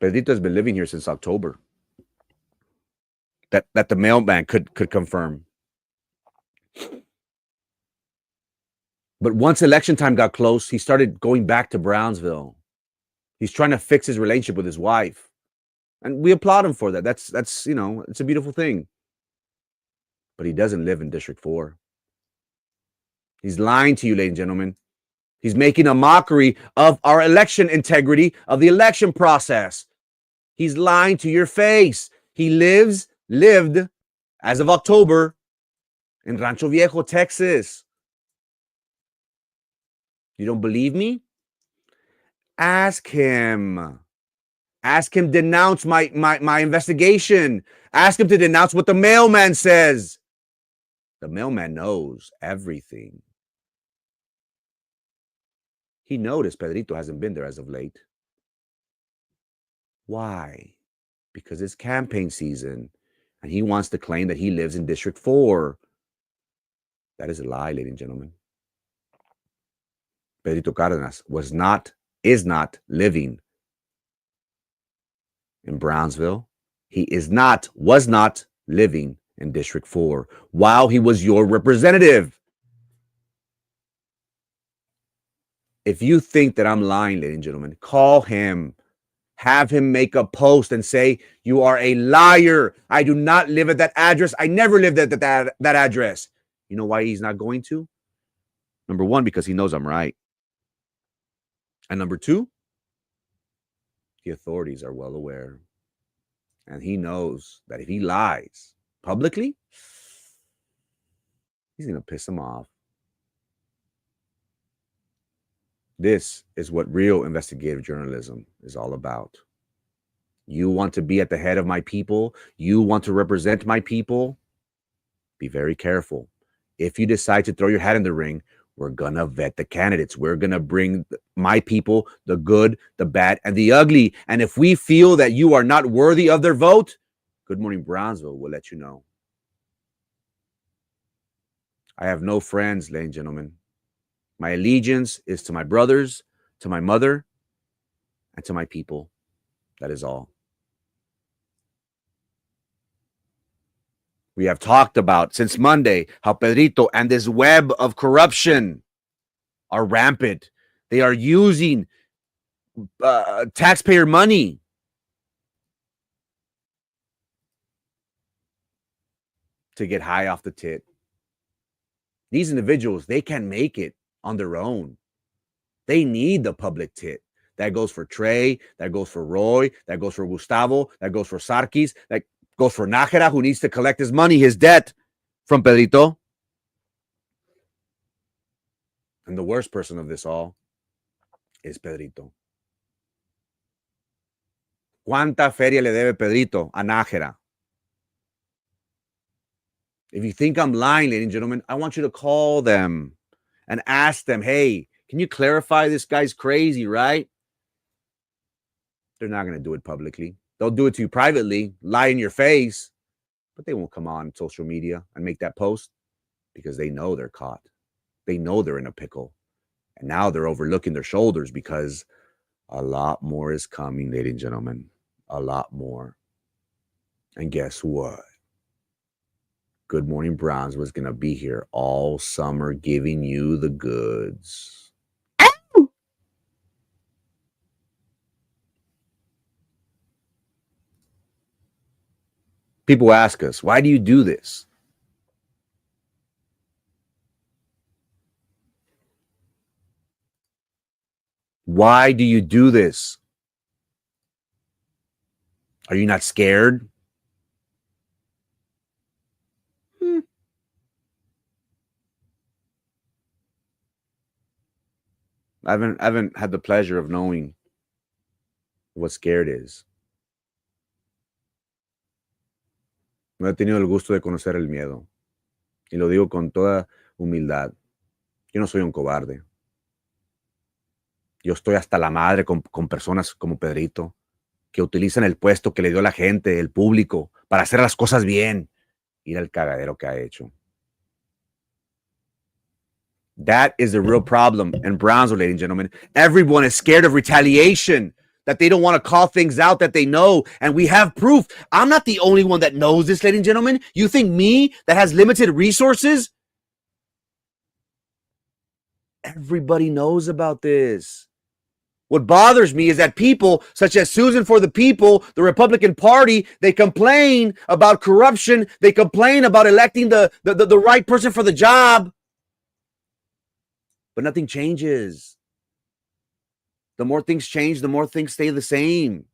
Pedrito has been living here since October. That the mailman could confirm. But once election time got close, he started going back to Brownsville. He's trying to fix his relationship with his wife. And we applaud him for that. That's it's a beautiful thing. But he doesn't live in District 4. He's lying to you, ladies and gentlemen. He's making a mockery of our election integrity, of the election process. He's lying to your face. He lived, as of October, in Rancho Viejo, Texas. You don't believe me? Ask him. Ask him to denounce my investigation. Ask him to denounce what the mailman says. The mailman knows everything. He noticed Pedrito hasn't been there as of late. Why? Because it's campaign season, and he wants to claim that he lives in District 4. That is a lie, ladies and gentlemen. Pedrito Cárdenas is not living in Brownsville. He was not living in District 4 while he was your representative. If you think that I'm lying, ladies and gentlemen, call him. Have him make a post and say, you are a liar. I do not live at that address. I never lived at that address. You know why he's not going to? Number one, because he knows I'm right. And number two, the authorities are well aware. And he knows that if he lies publicly, he's going to piss them off. This is what real investigative journalism is all about. You want to be at the head of my people? You want to represent my people? Be very careful. If you decide to throw your hat in the ring, we're going to vet the candidates. We're going to bring my people, the good, the bad, and the ugly. And if we feel that you are not worthy of their vote, Good Morning Brownsville will let you know. I have no friends, ladies and gentlemen. My allegiance is to my brothers, to my mother, and to my people. That is all. We have talked about since Monday how Pedrito and this web of corruption are rampant. They are using taxpayer money. To get high off the tit. These individuals, they can make it on their own. They need the public tit. That goes for Trey, that goes for Roy, that goes for Gustavo, that goes for Sarkis, that goes for Najera, who needs to collect his money, his debt from Pedrito. And the worst person of this all is Pedrito. ¿Cuánta feria le debe Pedrito a Najera? If you think I'm lying, ladies and gentlemen, I want you to call them and ask them, hey, can you clarify this guy's crazy, right? They're not going to do it publicly. They'll do it to you privately, lie in your face, but they won't come on social media and make that post because they know they're caught. They know they're in a pickle. And now they're overlooking their shoulders because a lot more is coming, ladies and gentlemen. A lot more. And guess what? Good Morning Browns was going to be here all summer giving you the goods. People ask us, why do you do this? Why do you do this? Are you not scared? I haven't had the pleasure of knowing what scared is. No he tenido el gusto de conocer el miedo. Y lo digo con toda humildad. Yo no soy un cobarde. Yo estoy hasta la madre con personas como Pedrito, que utilizan el puesto que le dio la gente, el público, para hacer las cosas bien. Mira el cagadero que ha hecho. That is the real problem in Brownsville, ladies and gentlemen. Everyone is scared of retaliation, that they don't want to call things out that they know. And we have proof. I'm not the only one that knows this, ladies and gentlemen. You think me, that has limited resources? Everybody knows about this. What bothers me is that people such as Susan for the People, the Republican Party, they complain about corruption. They complain about electing the right person for the job. But nothing changes. The more things change, the more things stay the same.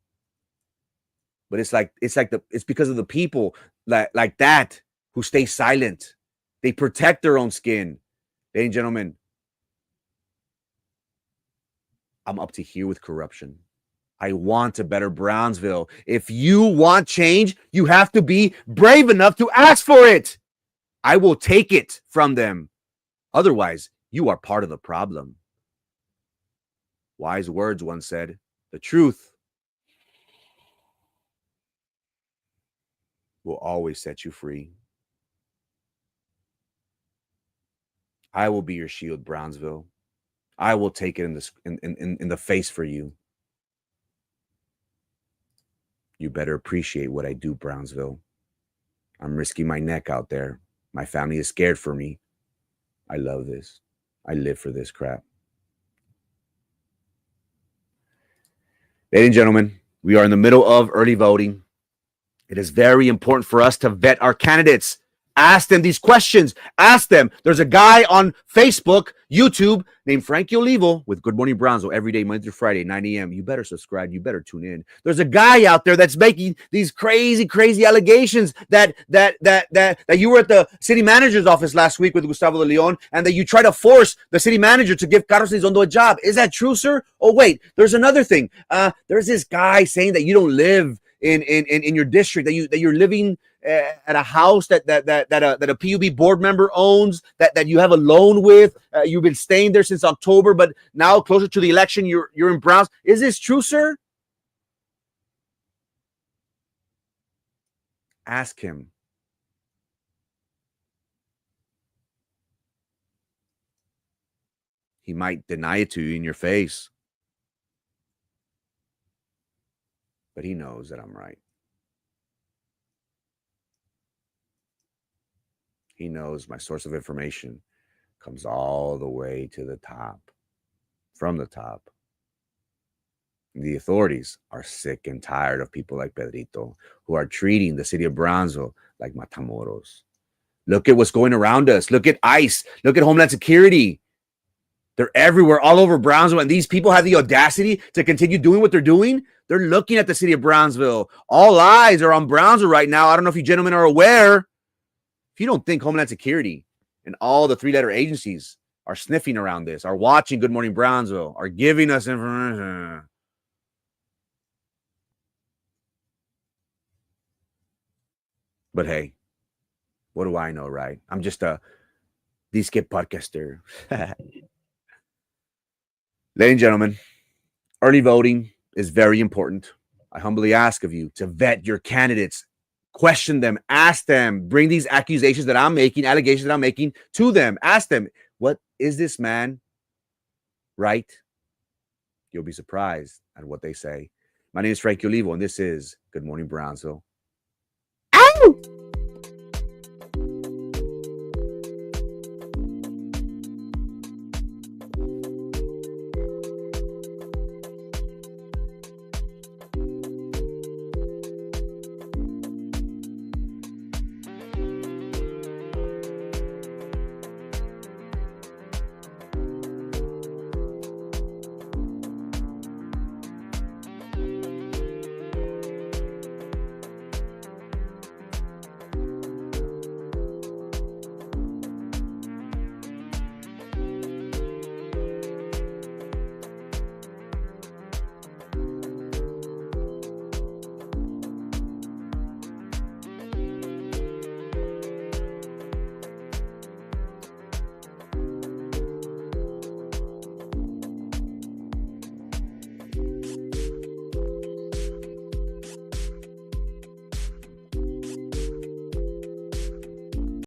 But it's because of the people like that who stay silent. They protect their own skin. Ladies and gentlemen, I'm up to here with corruption. I want a better Brownsville. If you want change, you have to be brave enough to ask for it. I will take it from them. Otherwise, you are part of the problem. Wise words once said, the truth will always set you free. I will be your shield, Brownsville. I will take it in the face for you. You better appreciate what I do, Brownsville. I'm risking my neck out there. My family is scared for me. I love this. I live for this crap. Ladies and gentlemen, we are in the middle of early voting. It is very important for us to vet our candidates. Ask them these questions. Ask them. There's a guy on Facebook, YouTube, named Frankie Olivo with Good Morning Brownsville every day, Monday through Friday, 9 a.m. You better subscribe. You better tune in. There's a guy out there that's making these crazy allegations that you were at the city manager's office last week with Gustavo de Leon and that you try to force the city manager to give Carlos Elizondo a job. Is that true, sir? Oh, wait. There's another thing. There's this guy saying that you don't live in your district, that you're living at a house that a PUB board member owns, that you have a loan with. You've been staying there since October, but now closer to the election, you're in Browns. Is this true, sir? Ask him. He might deny it to you in your face, but he knows that I'm right. He knows my source of information comes all the way to the top, from the top. The authorities are sick and tired of people like Pedrito who are treating the city of Brownsville like Matamoros. Look at what's going around us. Look at ICE. Look at Homeland Security. They're everywhere, all over Brownsville. And these people have the audacity to continue doing what they're doing. They're looking at the city of Brownsville. All eyes are on Brownsville right now. I don't know if you gentlemen are aware. If you don't think Homeland Security and all the three-letter agencies are sniffing around this, are watching Good Morning Brownsville, are giving us information. But hey, what do I know, right? I'm just a disque podcaster. Ladies and gentlemen, early voting is very important. I humbly ask of you to vet your candidates, question them, ask them, bring these allegations that I'm making to them. Ask them, what is this man right? You'll be surprised at what they say. My name is Frankie Olivo, and this is Good Morning Brownsville.